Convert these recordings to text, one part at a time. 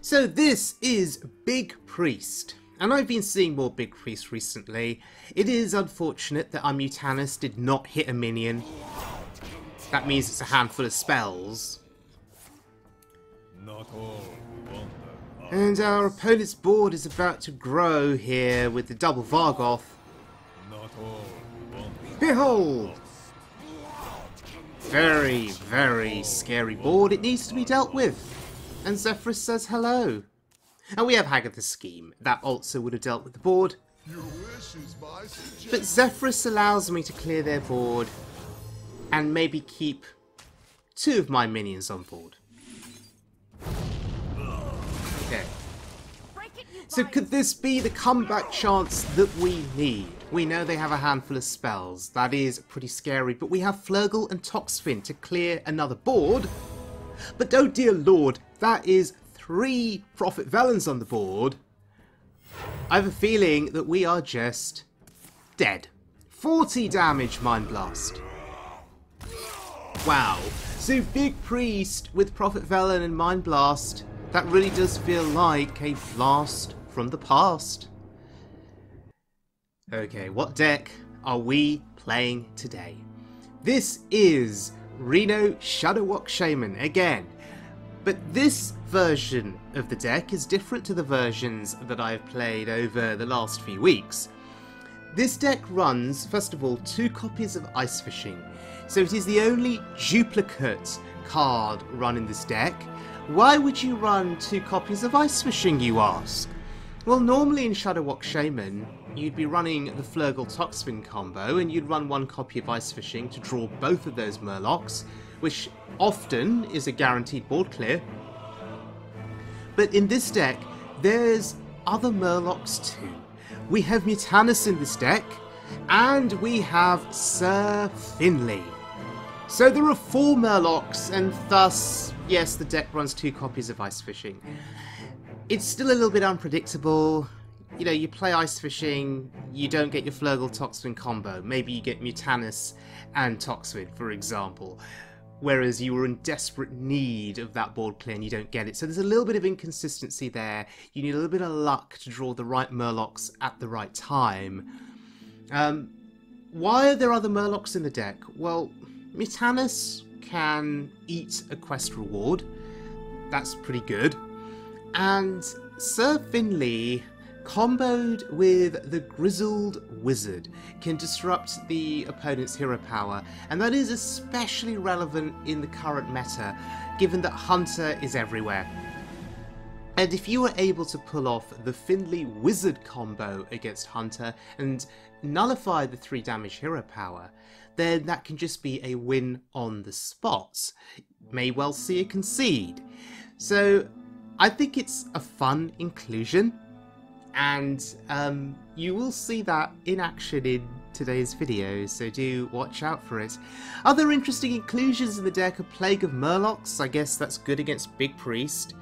So this is Big Priest, and I've been seeing more Big Priest recently. It is unfortunate that our Mutanus did not hit a minion. That means it's a handful of spells. And our opponent's board is about to grow here with the double Vargoth. Behold! Very, very scary board. It needs to be dealt with. And Zephyrus says hello. And we have Hagatha's Scheme. That also would have dealt with the board. But Zephyrus allows me to clear their board and maybe keep 2 of my minions on board. Okay. So could this be the comeback chance that we need? We know they have a handful of spells. That is pretty scary. But we have Flurgle and Toxfin to clear another board. But oh dear lord, that is 3 Prophet Velens on the board. I have a feeling that we are just dead. 40 damage Mind Blast. Wow. So Big Priest with Prophet Velen and Mind Blast, that really does feel like a blast from the past. Okay, what deck are we playing today? This is Reno Shudderwock Shaman again. But this version of the deck is different to the versions that I've played over the last few weeks. This deck runs, first of all, 2 copies of Ice Fishing. So it is the only duplicate card run in this deck. Why would you run 2 copies of Ice Fishing, you ask? Well, normally in Shudderwock Shaman, you'd be running the Flurgle Toxfin combo, and you'd run 1 copy of Ice Fishing to draw both of those Murlocs, which often is a guaranteed board clear. But in this deck, there's other Murlocs too. We have Mutanus in this deck, and we have Sir Finley. So there are 4 Murlocs, and thus, yes, the deck runs 2 copies of Ice Fishing. It's still a little bit unpredictable. You know, you play Ice Fishing, you don't get your Flurgle Toxfin combo. Maybe you get Mutanus and Toxfin, for example. Whereas you were in desperate need of that board clear and you don't get it. So there's a little bit of inconsistency there. You need a little bit of luck to draw the right Murlocs at the right time. Why are there other Murlocs in the deck? Well, Mutanus can eat a quest reward. That's pretty good. And Sir Finley, comboed with the Grizzled Wizard, can disrupt the opponent's hero power, and that is especially relevant in the current meta, given that Hunter is everywhere. And if you were able to pull off the Finley Wizard combo against Hunter and nullify the 3 damage hero power, then that can just be a win on the spot. May well see a concede. So I think it's a fun inclusion. And you will see that in action in today's video, so do watch out for it. Other interesting inclusions in the deck are Plague of Murlocs. I guess that's good against Big Priest.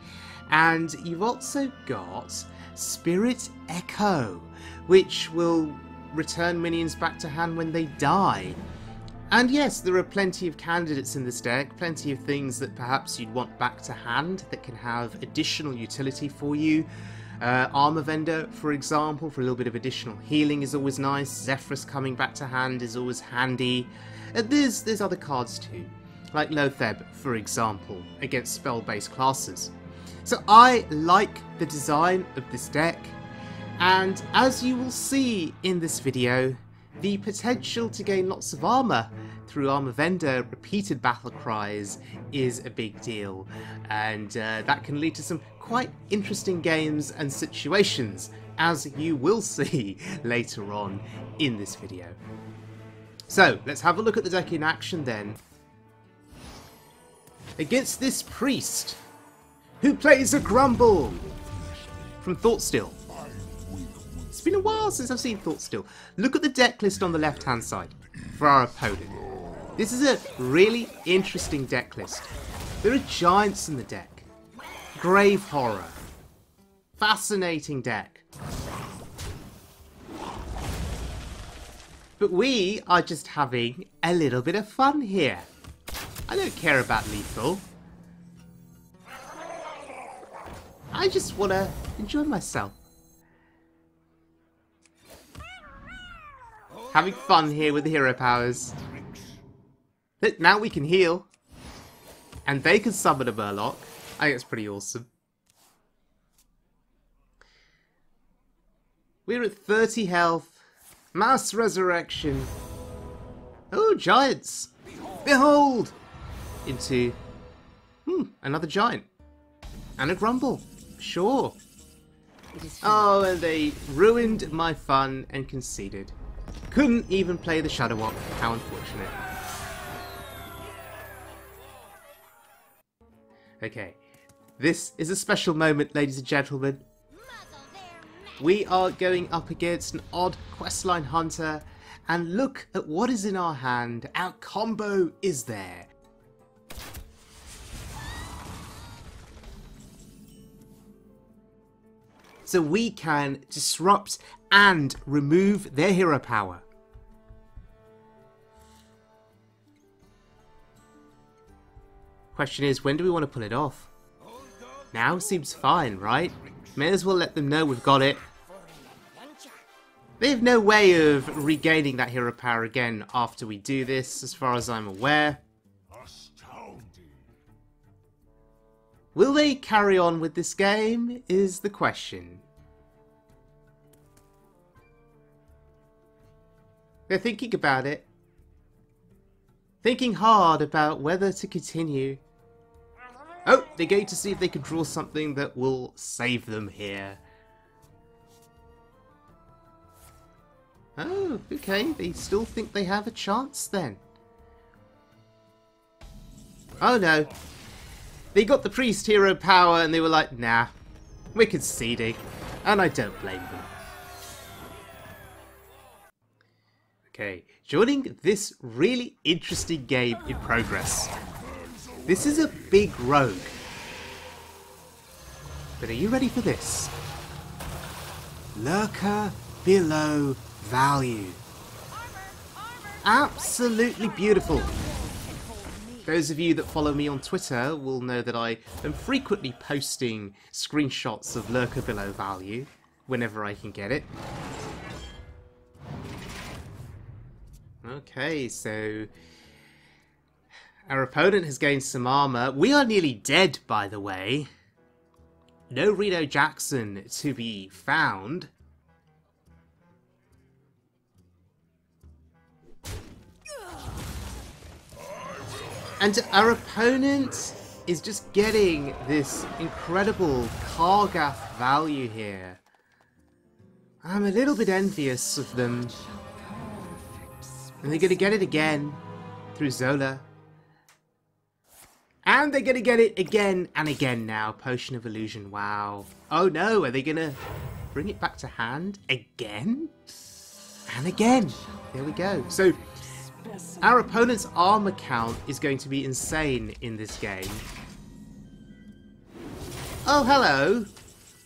And you've also got Spirit Echo, which will return minions back to hand when they die. And yes, there are plenty of candidates in this deck, plenty of things that perhaps you'd want back to hand that can have additional utility for you. Armour Vendor, for example, for a little bit of additional healing is always nice. Zephyrus coming back to hand is always handy. There's other cards too, like Lotheb, for example, against spell-based classes. So I like the design of this deck, and as you will see in this video, the potential to gain lots of armour through Armour Vendor repeated battle cries is a big deal, and that can lead to some quite interesting games and situations, as you will see later on in this video. So let's have a look at the deck in action then. Against this priest, who plays a Grumble from Thoughtstill. It's been a while since I've seen Thoughtstill. Look at the deck list on the left hand side for our opponent. This is a really interesting deck list. There are giants in the deck. Grave Horror. Fascinating deck. But we are just having a little bit of fun here. I don't care about lethal. I just want to enjoy myself. Having fun here with the hero powers. Look, now we can heal. And they can summon a Murloc. I think it's pretty awesome. We're at 30 health. Mass resurrection. Oh, giants. Behold! Into... another giant. And a grumble. Sure. Oh, and they ruined my fun and conceded. Couldn't even play the Shudderwock. How unfortunate. Okay. This is a special moment, ladies and gentlemen. We are going up against an odd questline hunter. And look at what is in our hand. Our combo is there. So we can disrupt and remove their hero power. Question is, when do we want to pull it off? Now seems fine, right? May as well let them know we've got it. They have no way of regaining that hero power again after we do this, as far as I'm aware. Will they carry on with this game, is the question. They're thinking about it. Thinking hard about whether to continue. Oh, they're going to see if they can draw something that will save them here. Oh, okay. They still think they have a chance then. Oh no. They got the priest hero power and they were like, nah, we're conceding. And I don't blame them. Okay, joining this really interesting game in progress. This is a big rogue. But are you ready for this? Lurker below value. Absolutely beautiful. Those of you that follow me on Twitter will know that I am frequently posting screenshots of Lurker below value whenever I can get it. Okay, so our opponent has gained some armour. We are nearly dead, by the way. No Reno Jackson to be found. And our opponent is just getting this incredible Kargath value here. I'm a little bit envious of them. And they're going to get it again through Zola. And they're going to get it again and again now. Potion of Illusion, wow. Oh no, are they going to bring it back to hand again? And again. There we go. So, our opponent's armor count is going to be insane in this game. Oh, hello.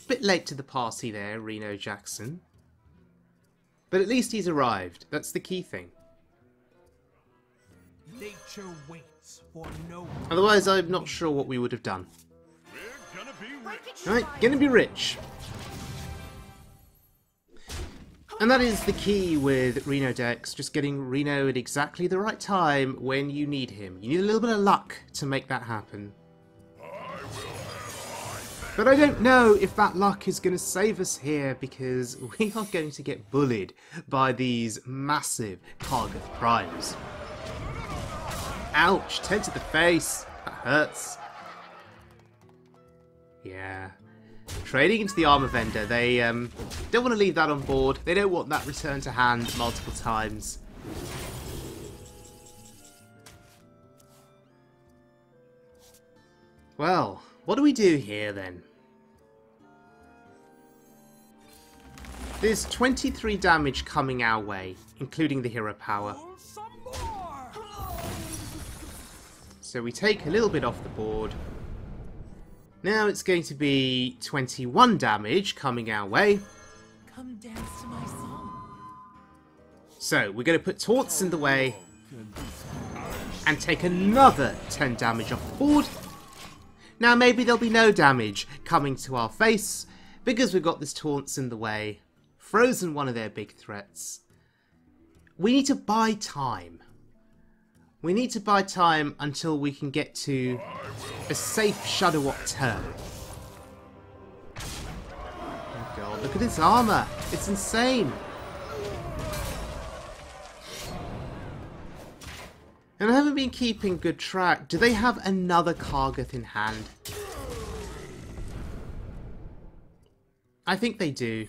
Bit late to the party there, Reno Jackson. But at least he's arrived. That's the key thing. Nature waits for no one. Otherwise, I'm not sure what we would have done. Right, gonna be rich. And that is the key with Reno decks, just getting Reno at exactly the right time when you need him. You need a little bit of luck to make that happen. But I don't know if that luck is going to save us here, because we are going to get bullied by these massive Kargath primes. Ouch, 10 to the face. That hurts. Yeah. Trading into the armor vendor. They don't want to leave that on board. They don't want that return to hand multiple times. Well, what do we do here then? There's 23 damage coming our way, including the hero power. So we take a little bit off the board. Now it's going to be 21 damage coming our way. Come dance to my song. So we're going to put taunts in the way and take another 10 damage off the board. Now maybe there'll be no damage coming to our face because we've got this taunts in the way. Frozen one of their big threats. We need to buy time. We need to buy time until we can get to a safe Shudderwock turn. Oh god, look at his armour. It's insane. And I haven't been keeping good track. Do they have another cCrZEDtZgDvZkD in hand? I think they do.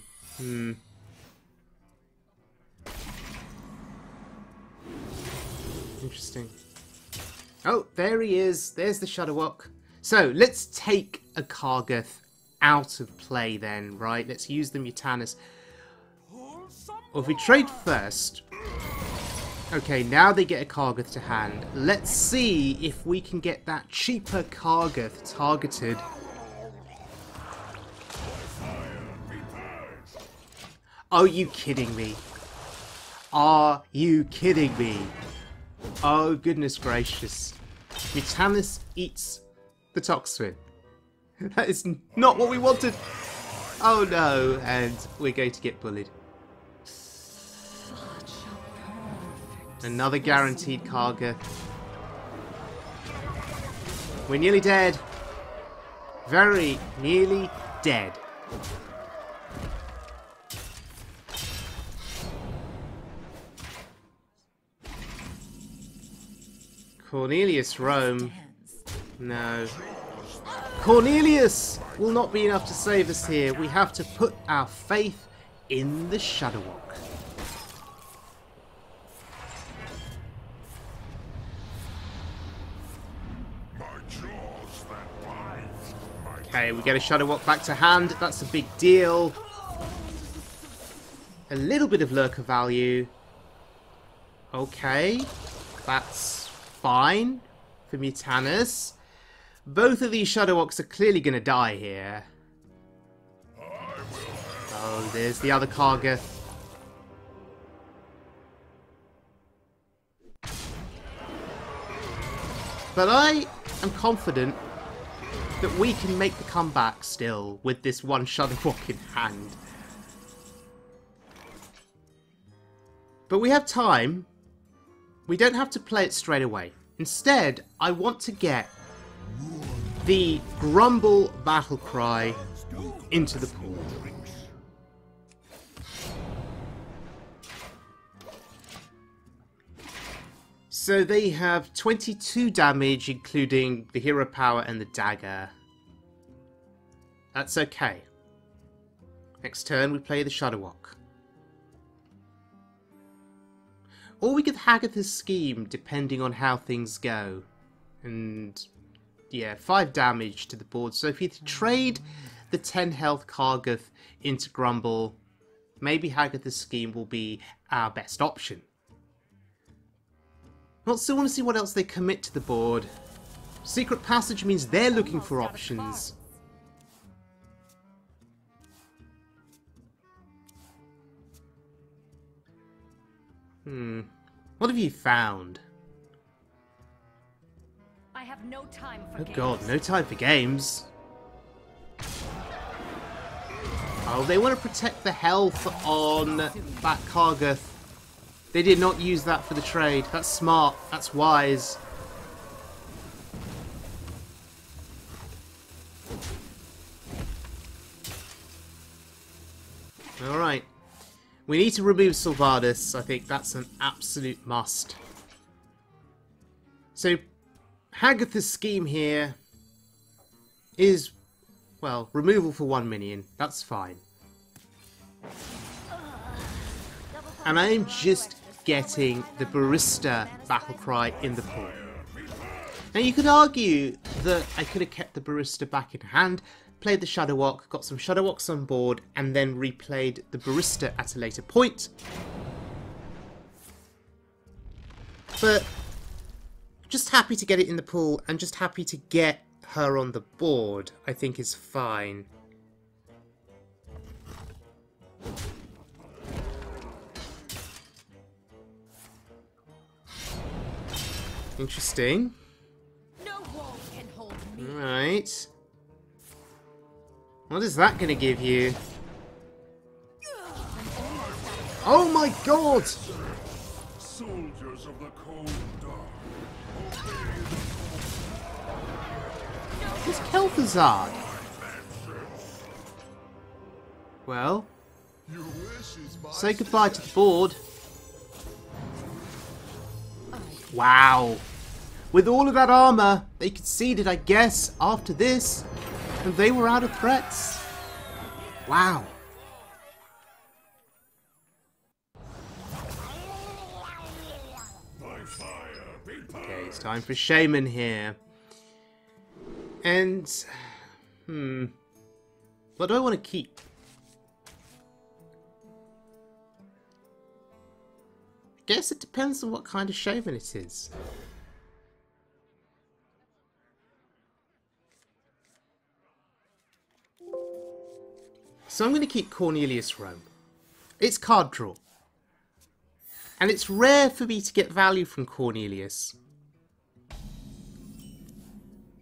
Interesting. Oh, there he is. There's the Shudderwock. So, let's take a cCrZEDtZgDvZkD out of play then, right? Let's use the Mutanus. Or if we trade first... Okay, now they get a cCrZEDtZgDvZkD to hand. Let's see if we can get that cheaper cCrZEDtZgDvZkD targeted. Are you kidding me? Are you kidding me? Oh, goodness gracious. Mutanus eats the Toxin. That is not what we wanted. Oh no, and we're going to get bullied. Another guaranteed cCrZEDtZgDvZkD. We're nearly dead. Very nearly dead. Cornelius Roame. No. Cornelius will not be enough to save us here. We have to put our faith in the Shudderwock. Okay, we get a Shudderwock back to hand. That's a big deal. A little bit of lurker value. Okay, that's fine for Mutanus. Both of these Shudderwocks are clearly going to die here. Oh, there's the other cCrZEDtZgDvZkD. But I am confident that we can make the comeback still with this one Shudderwock in hand. But we have time. We don't have to play it straight away. Instead, I want to get the Grumble battle cry into the pool. So they have 22 damage, including the hero power and the dagger. That's okay. Next turn we play the Shudderwock. Or we could Hagatha's Scheme, depending on how things go. And yeah, 5 damage to the board. So if you trade the 10 health cCrZEDtZgDvZkD into Grumble, maybe Hagatha's Scheme will be our best option. I still want to see what else they commit to the board. Secret Passage means they're looking for options. What have you found? I have no time for games. God, no time for games. Oh, they want to protect the health on that cCrZEDtZgDvZkD. They did not use that for the trade. That's smart. That's wise. Alright. We need to remove Sylvanas. I think that's an absolute must. So, Hagatha's Scheme here is, well, removal for 1 minion. That's fine. And I'm just getting the Barista Battlecry in the pool. Now you could argue that I could have kept the Barista back in hand, played the Shudderwock, got some Shudderwocks on board, and then replayed the Barista at a later point. But just happy to get it in the pool, and just happy to get her on the board, I think is fine. Interesting. No wall can hold me. Alright. What is that going to give you? Oh my god! Soldiers of the cold dark. It's Kel'Thuzad. Well, say goodbye to the board. Wow. With all of that armour, they conceded, I guess, after this. And they were out of threats. Wow. Okay, it's time for Shaman here. And, what do I want to keep? I guess it depends on what kind of Shaman it is. So I'm going to keep Cornelius Roame. It's card draw. And it's rare for me to get value from Cornelius.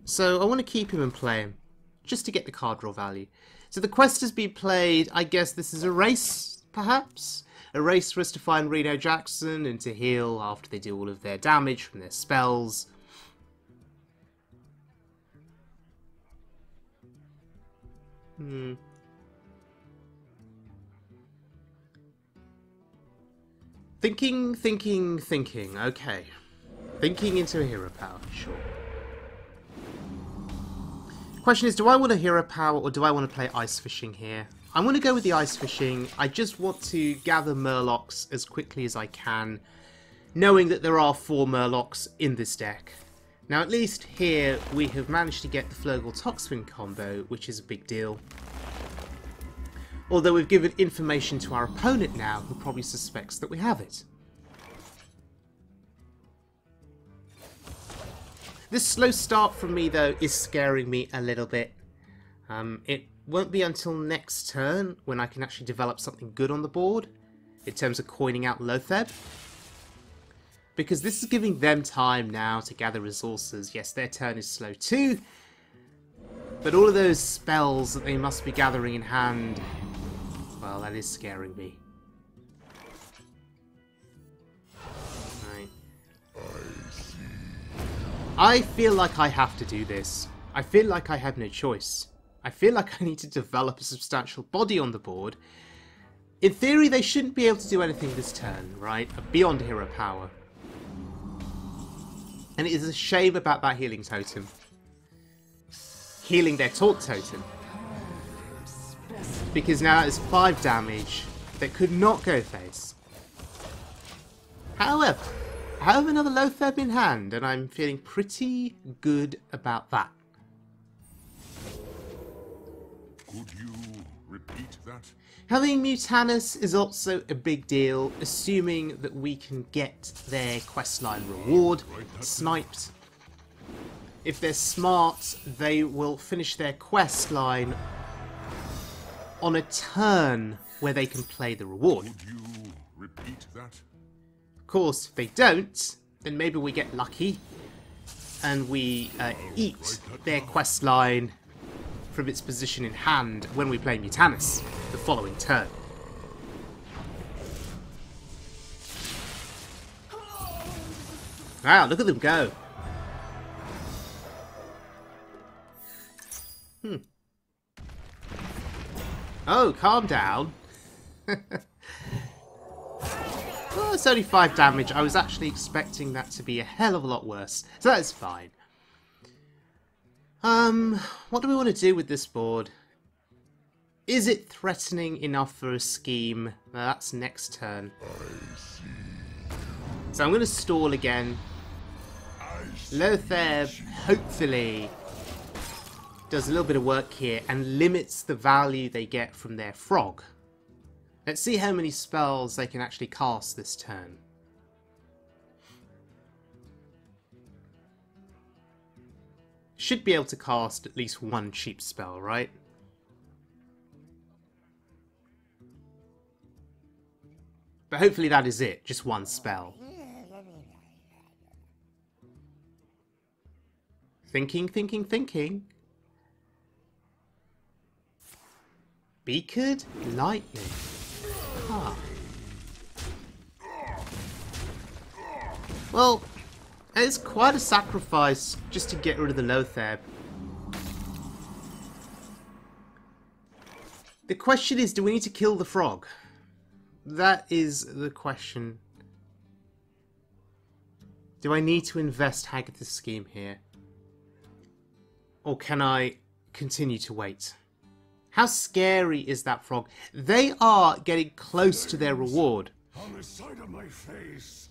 So I want to keep him and play him, just to get the card draw value. So the quest has been played, I guess this is a race, perhaps? A race for us to find Reno Jackson and to heal after they do all of their damage from their spells. Thinking. Okay. Thinking into a hero power, sure. Question is, do I want a hero power or do I want to play ice fishing here? I'm going to go with the ice fishing. I just want to gather Murlocs as quickly as I can, knowing that there are 4 Murlocs in this deck. Now at least here we have managed to get the Flurgle Toxfin combo, which is a big deal. Although we've given information to our opponent now, who probably suspects that we have it. This slow start from me, though, is scaring me a little bit. It won't be until next turn when I can actually develop something good on the board, in terms of coining out Lotheb. Because this is giving them time now to gather resources. Yes, their turn is slow too, but all of those spells that they must be gathering in hand, well, that is scaring me. Right. I feel like I have to do this. I feel like I have no choice. I feel like I need to develop a substantial body on the board. In theory, they shouldn't be able to do anything this turn, right? Beyond hero power. And it is a shame about that healing totem. Healing their taunt totem. Because now that is 5 damage that could not go face. However, I have another Lotheb in hand, and I'm feeling pretty good about that. Could you repeat that? Having Mutanus is also a big deal, assuming that we can get their questline reward sniped. If they're smart, they will finish their questline on a turn where they can play the reward. Could you repeat that? Of course, if they don't, then maybe we get lucky and we eat their questline from its position in hand when we play Mutanus the following turn. Wow, look at them go. Oh, calm down. Well, it's only 5 damage. I was actually expecting that to be a hell of a lot worse. So that's fine. What do we want to do with this board? Is it threatening enough for a scheme? Well, that's next turn. So I'm going to stall again. Lotheb, hopefully, does a little bit of work here and limits the value they get from their frog. Let's see how many spells they can actually cast this turn. Should be able to cast at least 1 cheap spell, right? But hopefully that is it, just 1 spell. Thinking. Beaked lightning. Huh. Well, it's quite a sacrifice just to get rid of the Lothar. The question is, do we need to kill the frog? That is the question. Do I need to invest Hagatha's scheme here? Or can I continue to wait? How scary is that frog? They are getting close to their reward. On the side of my face.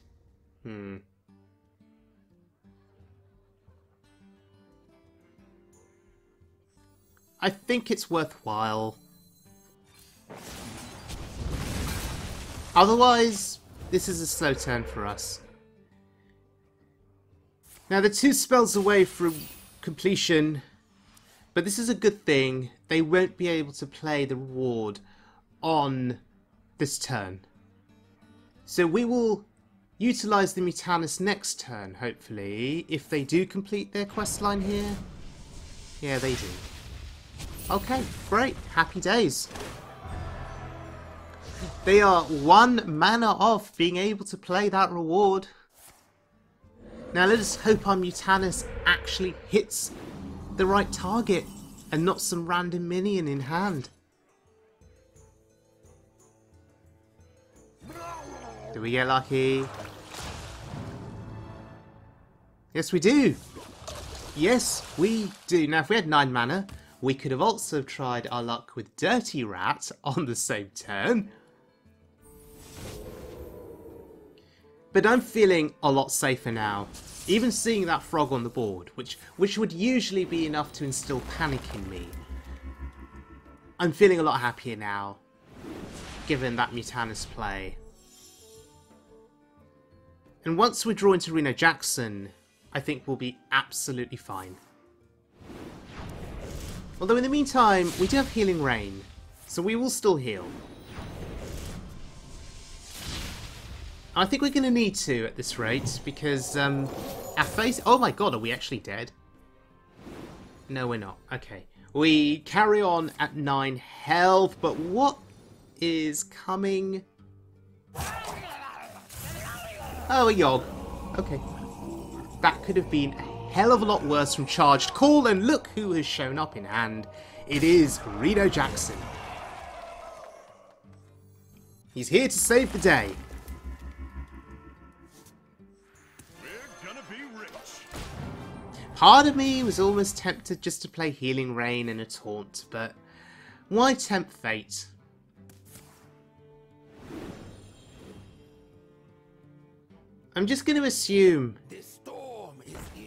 I think it's worthwhile. Otherwise, this is a slow turn for us. Now, they're 2 spells away from completion, but this is a good thing. They won't be able to play the reward on this turn. So we will utilise the Mutanus next turn, hopefully, if they do complete their questline here. Yeah, they do. Okay, great. Happy days. They are 1 mana off being able to play that reward. Now let us hope our Mutanus actually hits the right target and not some random minion in hand. Do we get lucky? Yes, we do. Yes, we do. Now, if we had 9 mana, we could have also tried our luck with Dirty Rat on the same turn. But I'm feeling a lot safer now. Even seeing that frog on the board, which would usually be enough to instill panic in me. I'm feeling a lot happier now, given that Mutanus play. And once we draw into Reno Jackson, I think we'll be absolutely fine. Although in the meantime, we do have Healing Rain, so we will still heal. I think we're going to need to at this rate, because our face... Oh my god, are we actually dead? No, we're not. Okay. We carry on at 9 health, but what is coming? Oh, a Yogg. Okay. That could have been a hell of a lot worse from Charged Call, and look who has shown up in hand. It is Reno Jackson. He's here to save the day. Part of me was almost tempted just to play Healing Rain and a Taunt, but why tempt fate? I'm just going to assume that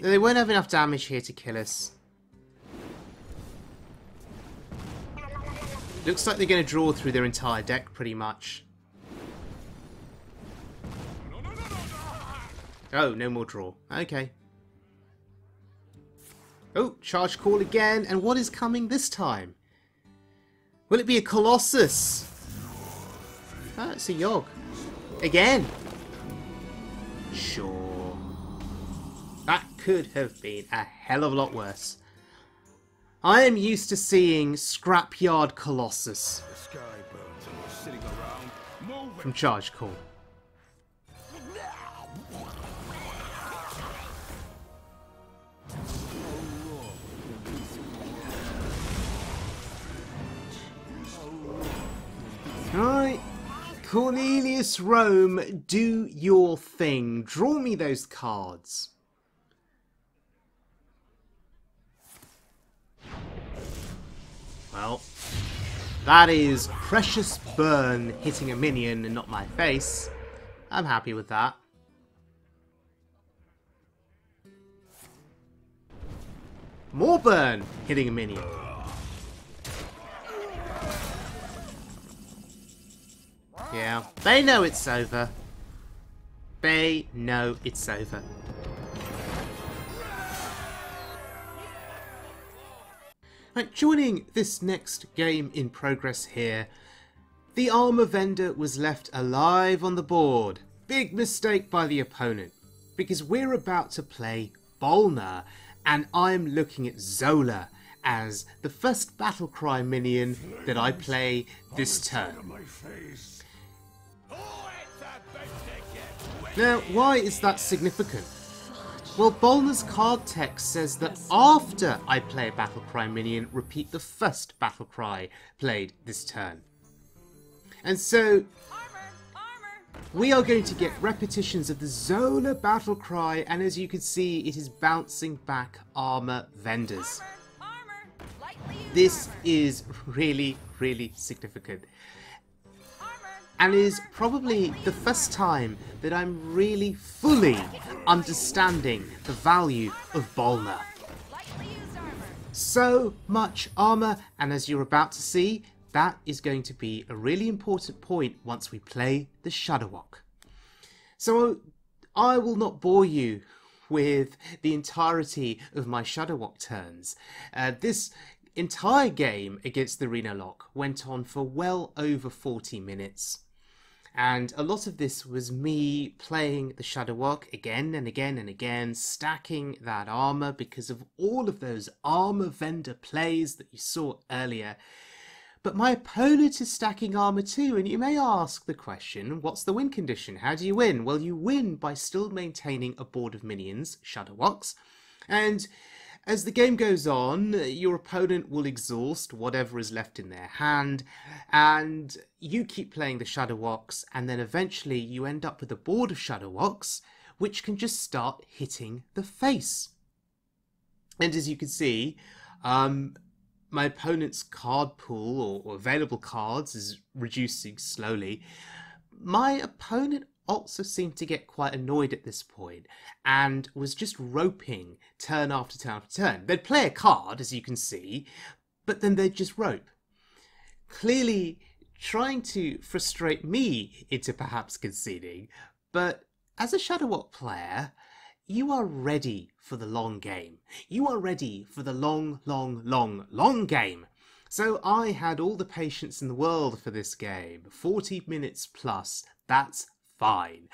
they won't have enough damage here to kill us. Looks like they're going to draw through their entire deck pretty much. Oh, no more draw. Okay. Oh, Charge Call again, and what is coming this time? Will it be a Colossus? Oh, it's a Yogg. Again. Sure. That could have been a hell of a lot worse. I am used to seeing Scrapyard Colossus from Charge Call. Alright, Cornelius Roame, do your thing. Draw me those cards. Well, that is Precious Burn hitting a minion and not my face. I'm happy with that. More burn hitting a minion. Yeah, they know it's over. They know it's over. Right, joining this next game in progress here, the armour vendor was left alive on the board. Big mistake by the opponent, because we're about to play Bolner, and I'm looking at Zola as the first battlecry minion that I play this turn. My face. Now, why is that significant? Well, Bolner's card text says that after I play a battlecry minion, repeat the first battlecry played this turn. And so, we are going to get repetitions of the Zola battlecry, and as you can see, it is bouncing back armour vendors. This is really, really significant. And is probably the first time that I'm really fully understanding the value of Bolner. So much armour, and as you're about to see, that is going to be a really important point once we play the Shudderwock. So I will not bore you with the entirety of my Shudderwock turns. This entire game against the Reno Lock went on for well over 40 minutes. And a lot of this was me playing the Shudderwock again and again and again, stacking that armour because of all of those armour vendor plays that you saw earlier. But my opponent is stacking armour too, and you may ask the question, what's the win condition? How do you win? Well, you win by still maintaining a board of minions, Shudderwocks, and as the game goes on, your opponent will exhaust whatever is left in their hand, and you keep playing the Shudderwocks, and then eventually you end up with a board of Shudderwocks, which can just start hitting the face. And as you can see, my opponent's card pool, or available cards, is reducing slowly. My opponent also seemed to get quite annoyed at this point and was just roping turn after turn after turn. They'd play a card, as you can see, but then they'd just rope. Clearly trying to frustrate me into perhaps conceding, but as a Shudderwock player, you are ready for the long game. You are ready for the long, long, long, long game. So I had all the patience in the world for this game. 40 minutes plus, that's fine.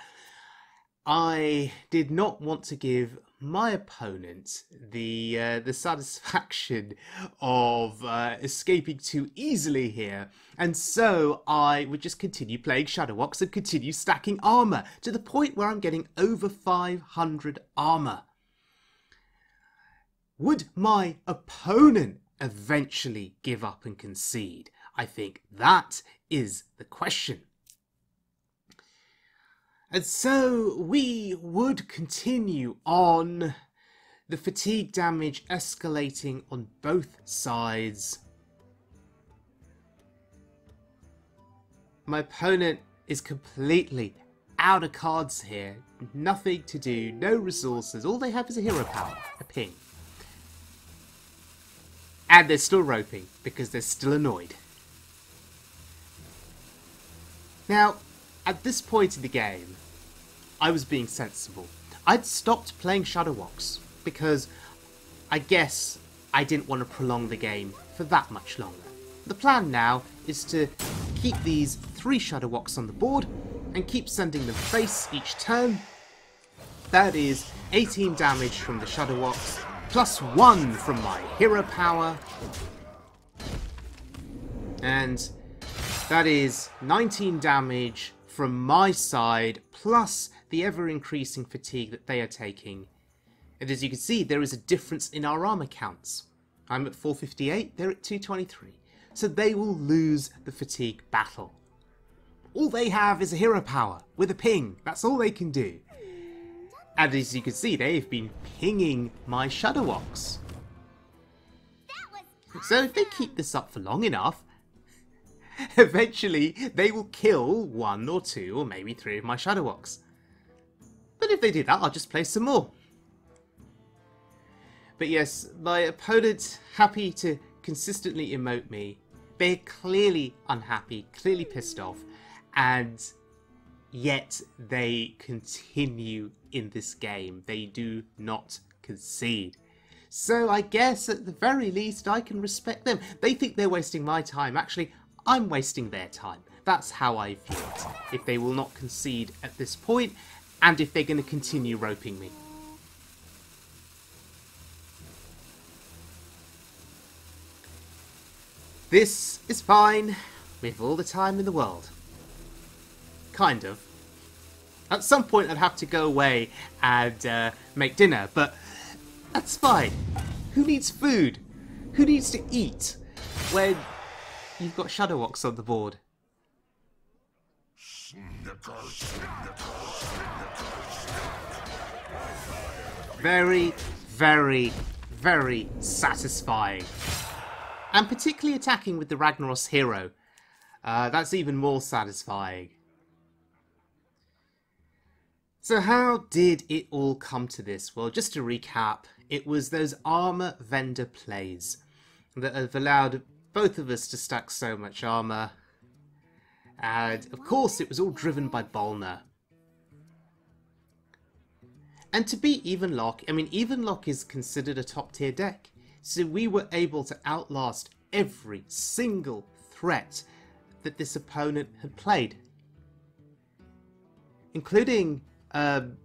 I did not want to give my opponent the satisfaction of escaping too easily here, and so I would just continue playing Shudderwocks and continue stacking armour to the point where I'm getting over 500 armour. Would my opponent eventually give up and concede? I think that is the question. And so we would continue on, the fatigue damage escalating on both sides. My opponent is completely out of cards here. Nothing to do, no resources. All they have is a hero power, a ping. And they're still roping because they're still annoyed. Now, at this point in the game, I was being sensible. I'd stopped playing Shudderwocks because I guess I didn't want to prolong the game for that much longer. The plan now is to keep these 3 Shudderwocks on the board and keep sending them face each turn. That is 18 damage from the Shudderwocks, plus 1 from my hero power. And that is 19 damage from my side, plus the ever-increasing fatigue that they are taking. And as you can see, there is a difference in our armor counts. I'm at 458, they're at 223. So they will lose the fatigue battle. All they have is a hero power with a ping. That's all they can do. And as you can see, they've been pinging my Shudderwocks. So if they keep this up for long enough, eventually they will kill 1 or 2 or maybe 3 of my Shudderwocks. But if they do that, I'll just play some more. But yes, my opponent happy to consistently emote me. They're clearly unhappy, clearly pissed off, and yet they continue in this game. They do not concede. So I guess at the very least I can respect them. They think they're wasting my time. Actually, I'm wasting their time. That's how I view it. If they will not concede at this point, and if they're going to continue roping me. This is fine. We have all the time in the world. Kind of. At some point I'd have to go away and make dinner, but that's fine. Who needs food? Who needs to eat when you've got Shudderwocks on the board? Very, very, very satisfying. And particularly attacking with the Ragnaros hero. That's even more satisfying. So how did it all come to this? Well, just to recap, it was those armour vendor plays that have allowed both of us to stack so much armour. And of course it was all driven by Bolner. And to beat Evenlock, I mean, Evenlock is considered a top tier deck. So we were able to outlast every single threat that this opponent had played. Including Sylvanas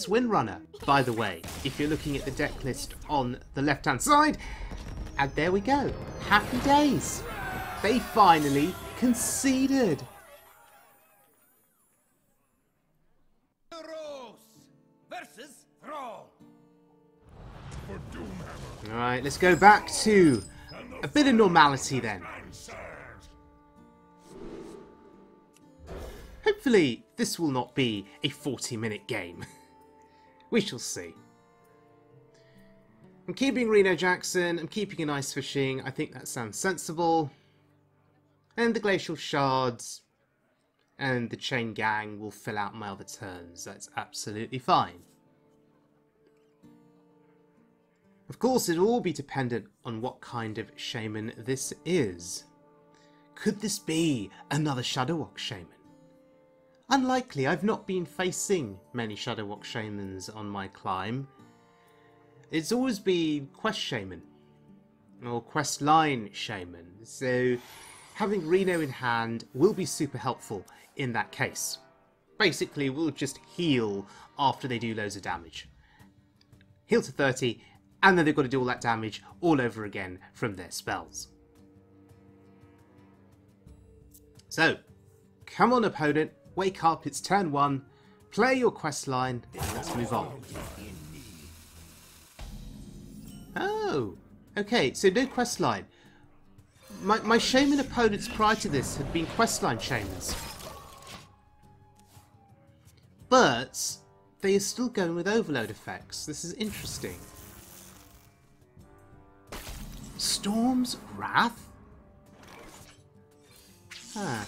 Windrunner, by the way, if you're looking at the deck list on the left hand side. And there we go. Happy days. They finally conceded. Versus Roame. Alright, let's go back to a bit of normality then. Hopefully this will not be a 40-minute game. We shall see. I'm keeping Reno Jackson, I'm keeping an ice fishing, I think that sounds sensible. And the Glacial Shards and the Chain Gang will fill out my other turns, that's absolutely fine. Of course, it'll all be dependent on what kind of shaman this is. Could this be another Shudderwock Shaman? Unlikely, I've not been facing many Shudderwock Shamans on my climb. It's always been Quest Shaman, or Quest Line Shaman, so having Reno in hand will be super helpful in that case. Basically, we'll just heal after they do loads of damage. Heal to 30, and then they've got to do all that damage all over again from their spells. So, come on opponent, wake up, it's turn 1, play your quest line, and let's move on. Oh, okay, so no quest line. My shaman opponents prior to this had been questline shamans. But they are still going with overload effects. This is interesting. Storm's Wrath? Huh.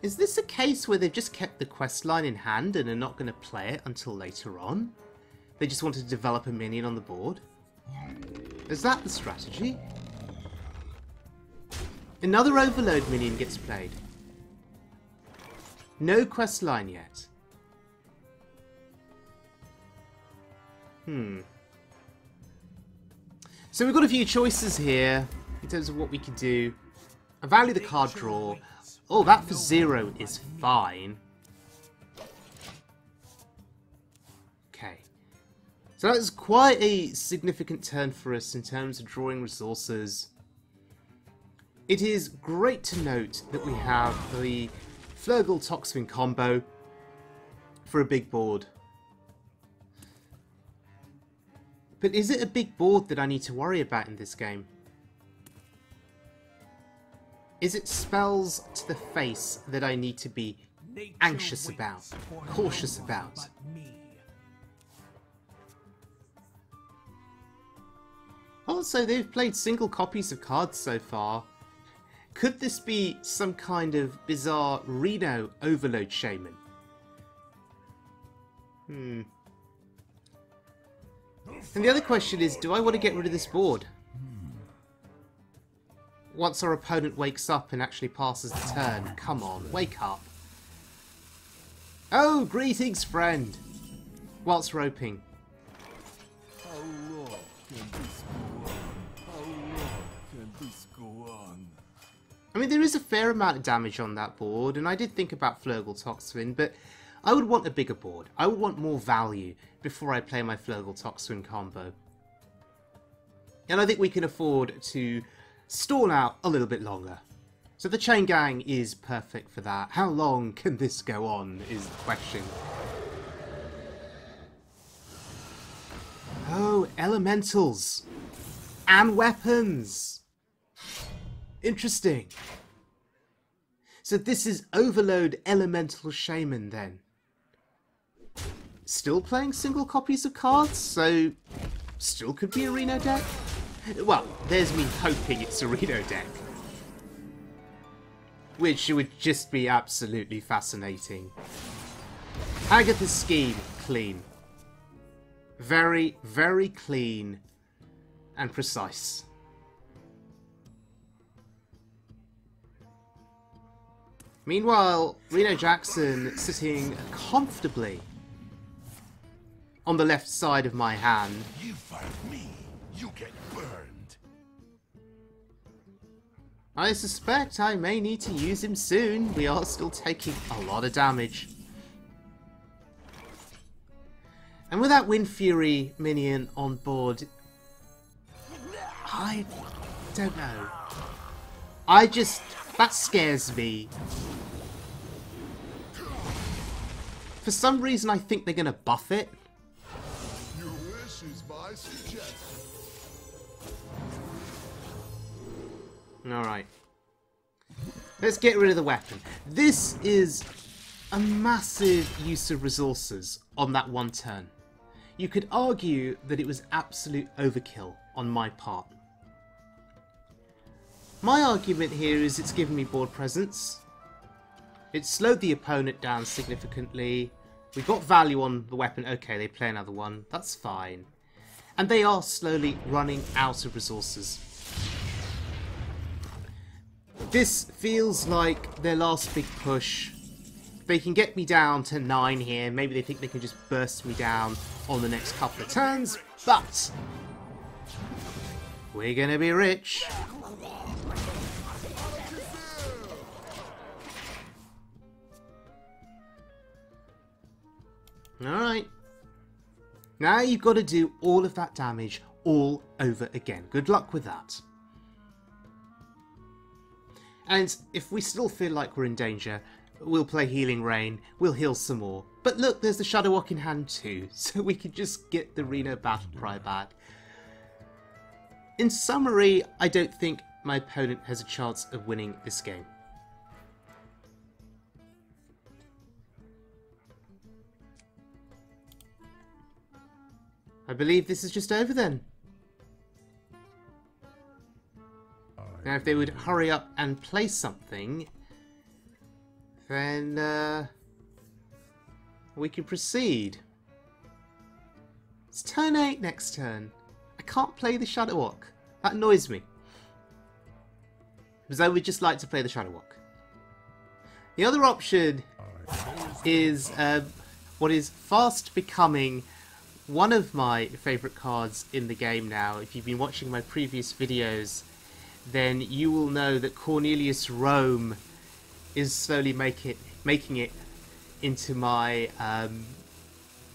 Is this a case where they've just kept the quest line in hand and are not going to play it until later on? They just want to develop a minion on the board? Is that the strategy? Another overload minion gets played. No quest line yet. So we've got a few choices here in terms of what we could do. I value the card draw. Oh, that for 0 is fine. Okay. So that is quite a significant turn for us in terms of drawing resources. It is great to note that we have the Flurgle Toxwing combo for a big board. But is it a big board that I need to worry about in this game? Is it spells to the face that I need to be anxious about, cautious about? Also, they've played single copies of cards so far. Could this be some kind of bizarre Reno overload shaman? And the other question is, do I want to get rid of this board? Once our opponent wakes up and actually passes the turn. Come on, wake up. Oh, greetings, friend. Whilst roping. How long can this go on? How long can this go on? I mean, there is a fair amount of damage on that board, and I did think about Flurgle Toxwing, but I would want a bigger board. I would want more value before I play my Flurgle Toxwing combo. And I think we can afford to stall out a little bit longer. So the Chain Gang is perfect for that. How long can this go on is the question. Oh, elementals and weapons. Interesting. So this is Overload Elemental Shaman then. Still playing single copies of cards, so still could be a Reno deck. Well, there's me hoping it's a Reno deck. Which would just be absolutely fascinating. Agatha's scheme, clean. Very, very clean and precise. Meanwhile, Reno Jackson sitting comfortably on the left side of my hand. You fight me, you get burned. I suspect I may need to use him soon. We are still taking a lot of damage. And with that Wind Fury minion on board, I don't know. That scares me. For some reason I think they're going to buff it. Your wish is my suggestion. Alright. Let's get rid of the weapon. This is a massive use of resources on that one turn. You could argue that it was absolute overkill on my part. My argument here is it's given me board presence. It slowed the opponent down significantly. We got value on the weapon. Okay, they play another one. That's fine. And they are slowly running out of resources. This feels like their last big push. They can get me down to 9 here. Maybe they think they can just burst me down on the next couple of turns. But we're going to be rich. Alright. Now you've got to do all of that damage all over again. Good luck with that. And if we still feel like we're in danger, we'll play Healing Rain, we'll heal some more. But look, there's the Shudderwock in hand too, so we can just get the Reno Battle Cry back. In summary, I don't think my opponent has a chance of winning this game. I believe this is just over then. Now if they would hurry up and play something, then we can proceed. It's turn 8 next turn. I can't play the Shudderwock. That annoys me. Because I would just like to play the Shudderwock. The other option is what is fast becoming one of my favourite cards in the game now. If you've been watching my previous videos, then you will know that Cornelius Roame is slowly making it into my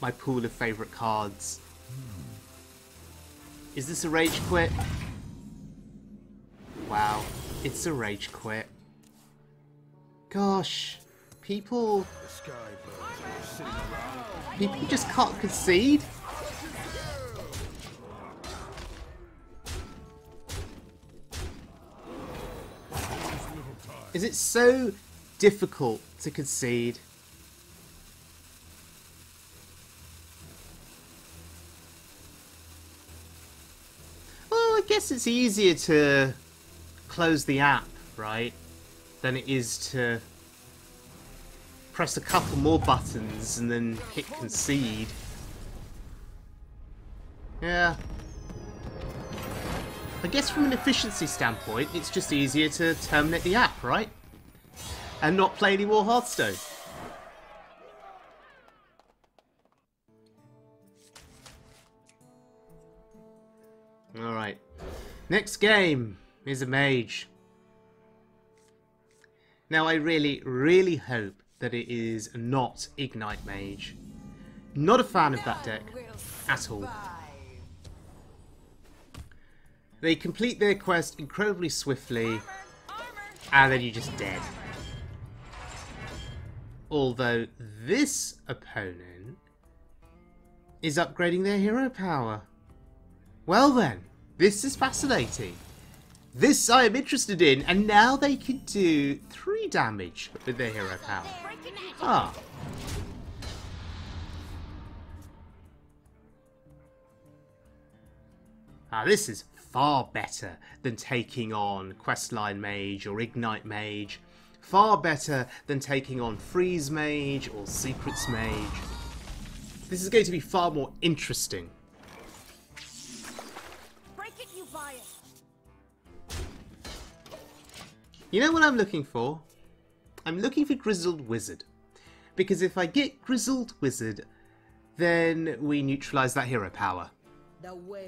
my pool of favourite cards. Is this a rage quit? Wow, it's a rage quit. Gosh, people just can't concede. Is it so difficult to concede? Well, I guess it's easier to close the app, right, than it is to press a couple more buttons and then hit concede. Yeah. I guess from an efficiency standpoint, it's just easier to terminate the app, right? And not play any more Hearthstone. Alright. Next game is a mage. Now I really, really hope that it is not Ignite Mage. Not a fan of that deck at all. They complete their quest incredibly swiftly, and then you're just dead. Although this opponent is upgrading their hero power. Well then, this is fascinating. This I am interested in, and now they can do 3 damage with their hero power. Ah. This is far better than taking on Questline Mage or Ignite Mage. Far better than taking on Freeze Mage or Secrets Mage. This is going to be far more interesting. Break it, you buy it. You know what I'm looking for? I'm looking for Grizzled Wizard. Because if I get Grizzled Wizard, then we neutralise that hero power.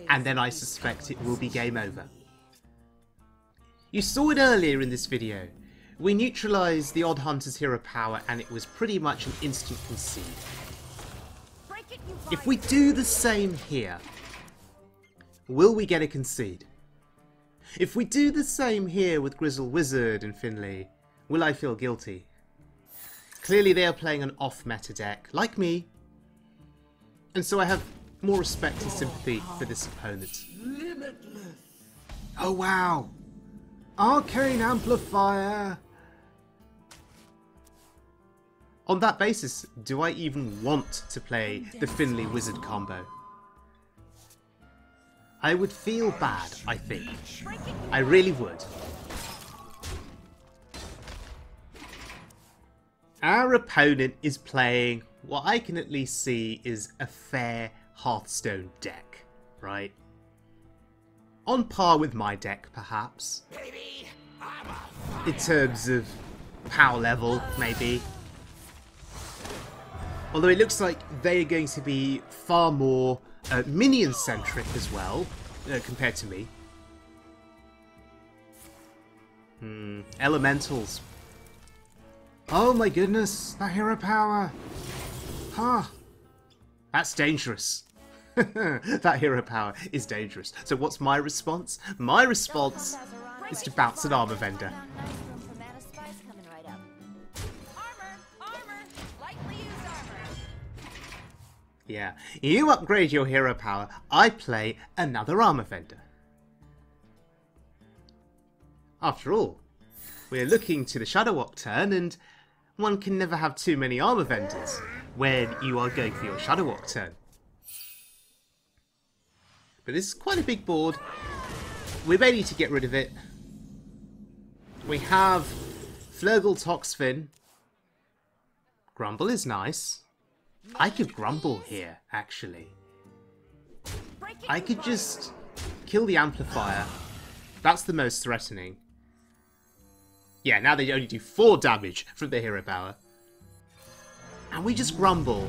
And then I suspect it will be game over. You saw it earlier in this video. We neutralised the Odd Hunter's hero power and it was pretty much an instant concede. If we do the same here, will we get a concede? If we do the same here with Grizzled Wizard and Finley, will I feel guilty? Clearly they are playing an off-meta deck, like me. And so I have more respect and sympathy for this opponent. Oh wow! Arcane Amplifier! On that basis, do I even want to play the Finley Wizard combo? I would feel bad, I think. I really would. Our opponent is playing what I can at least see is a fair Hearthstone deck, right? On par with my deck, perhaps. In terms of power level, maybe. Although it looks like they're going to be far more minion-centric as well, compared to me. Elementals. Oh my goodness, that hero power. Huh. That's dangerous. That hero power is dangerous. So what's my response? My response is to bounce an armor vendor. Yeah, you upgrade your hero power, I play another armor vendor. After all, we're looking to the Shudderwock turn, and one can never have too many armor vendors when you are going for your Shudderwock turn. But this is quite a big board. We may need to get rid of it. We have Flurgle Toxfin. Grumble is nice. I could Grumble here, actually. I could just kill the Amplifier. That's the most threatening. Yeah, now they only do 4 damage from their hero power. And we just Grumble.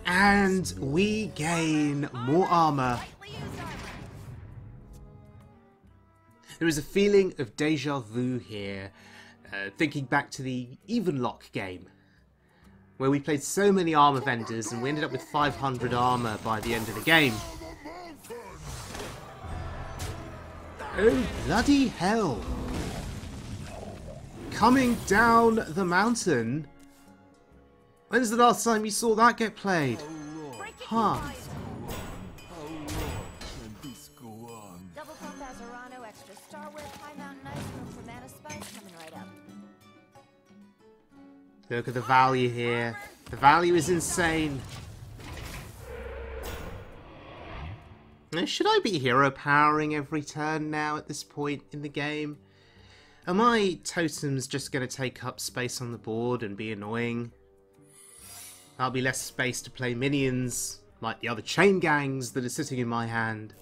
And we gain more armor. There is a feeling of deja vu here, thinking back to the Evenlock game, where we played so many armor vendors and we ended up with 500 armor by the end of the game. Oh bloody hell! Coming down the mountain? When's the last time you saw that get played? Huh. Look at the value here. The value is insane. Now, should I be hero powering every turn now at this point in the game? Are my totems just going to take up space on the board and be annoying? There'll be less space to play minions, like the other chain gangs that are sitting in my hand.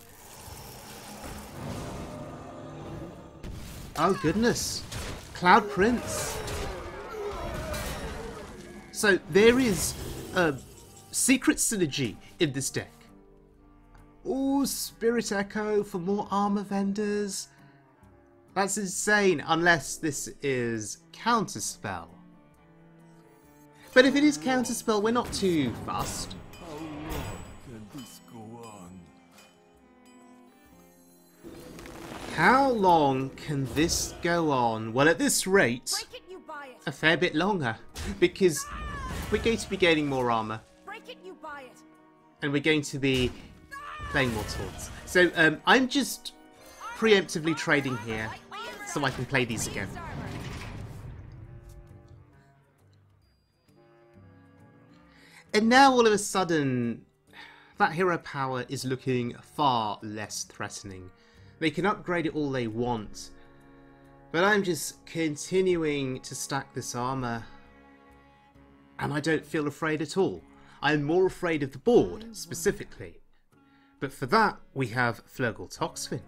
Oh goodness. Cloud Prince. So there is a secret synergy in this deck. Ooh, Spirit Echo for more armor vendors. That's insane, unless this is Counterspell. But if it is Counterspell, we're not too fussed. How long can this go on? How long can this go on? Well, at this rate, Break it, you buy it. a fair bit longer. Because we're going to be gaining more armour. Break it, you buy it. And we're going to be playing more taunts. So I'm just preemptively trading here so I can play these again. And now all of a sudden, that hero power is looking far less threatening. They can upgrade it all they want, but I'm just continuing to stack this armour, and I don't feel afraid at all. I'm more afraid of the board, specifically. But for that, we have Flurgle-Toxfin.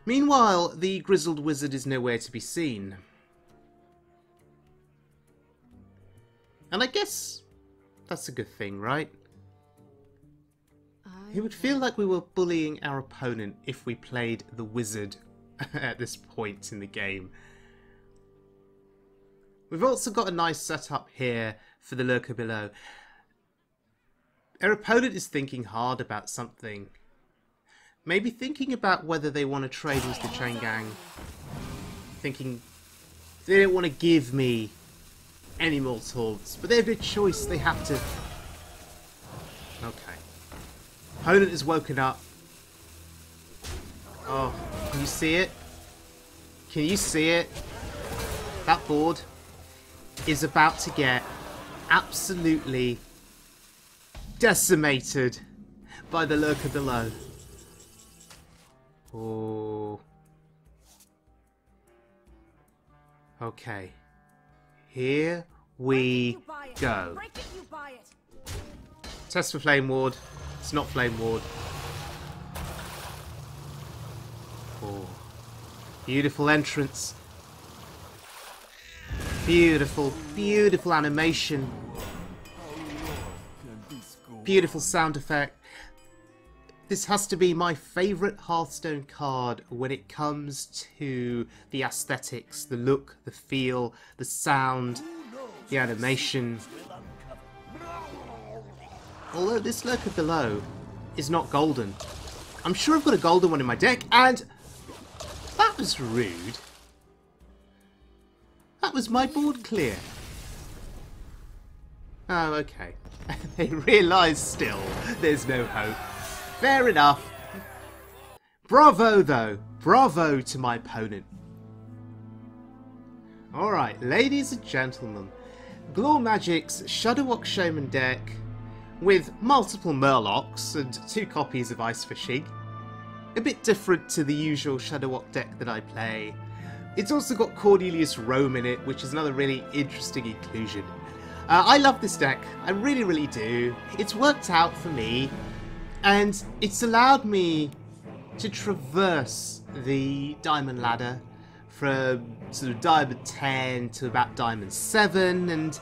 Meanwhile, the Grizzled Wizard is nowhere to be seen. And I guess that's a good thing, right? It would feel like we were bullying our opponent if we played the wizard at this point in the game. We've also got a nice setup here for the lurker below. Our opponent is thinking hard about something. Maybe thinking about whether they want to trade into the chain gang. Thinking they don't want to give me any more taunts, but they have a choice, they have to. Okay. Opponent has woken up. Oh, can you see it? Can you see it? That board is about to get absolutely decimated by the lurker below. Oh. Okay. Here we go. Test for Flame Ward. It's not Flame Ward. Oh. Beautiful entrance. Beautiful, beautiful animation. Beautiful sound effect. This has to be my favourite Hearthstone card when it comes to the aesthetics, the look, the feel, the sound, the animation. Although this lurker below is not golden. I'm sure I've got a golden one in my deck, and that was rude. That was my board clear. Oh, okay. They realise still there's no hope. Fair enough. Bravo, though. Bravo to my opponent. Alright, ladies and gentlemen. Glormagic's Shudderwock Shaman deck with multiple Murlocs and 2 copies of Ice Fishing. A bit different to the usual Shudderwock deck that I play. It's also got Cornelius Roame in it, which is another really interesting inclusion. I love this deck. I really, really do. It's worked out for me. And it's allowed me to traverse the diamond ladder from sort of diamond 10 to about diamond 7, and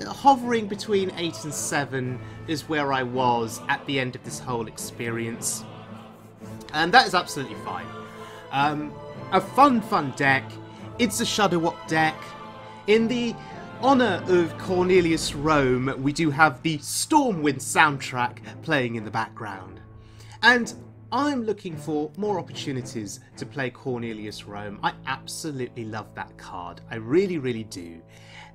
hovering between 8 and 7 is where I was at the end of this whole experience. And that is absolutely fine. A fun deck. It's a Shudderwock deck. In the honour of Cornelius Roame, we do have the Stormwind soundtrack playing in the background. And I'm looking for more opportunities to play Cornelius Roame. I absolutely love that card. I really, really do.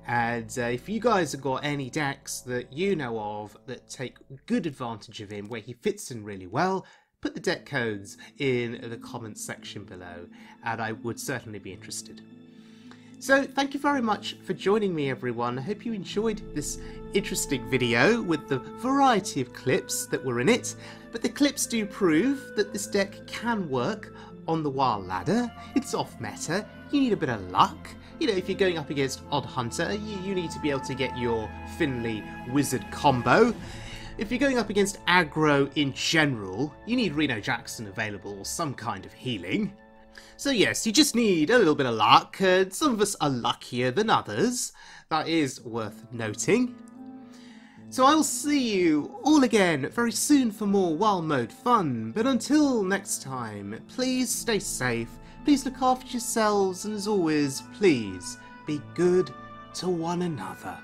And if you guys have got any decks that you know of that take good advantage of him, where he fits in really well, put the deck codes in the comments section below, and I would certainly be interested. So thank you very much for joining me, everyone. I hope you enjoyed this interesting video with the variety of clips that were in it. But the clips do prove that this deck can work on the wild ladder. It's off meta. You need a bit of luck. You know, if you're going up against Odd Hunter, you need to be able to get your Finley Wizard combo. If you're going up against aggro in general, you need Reno Jackson available or some kind of healing. So yes, you just need a little bit of luck, and some of us are luckier than others. That is worth noting. So I will see you all again very soon for more wild mode fun. But until next time, please stay safe, please look after yourselves, and as always, please be good to one another.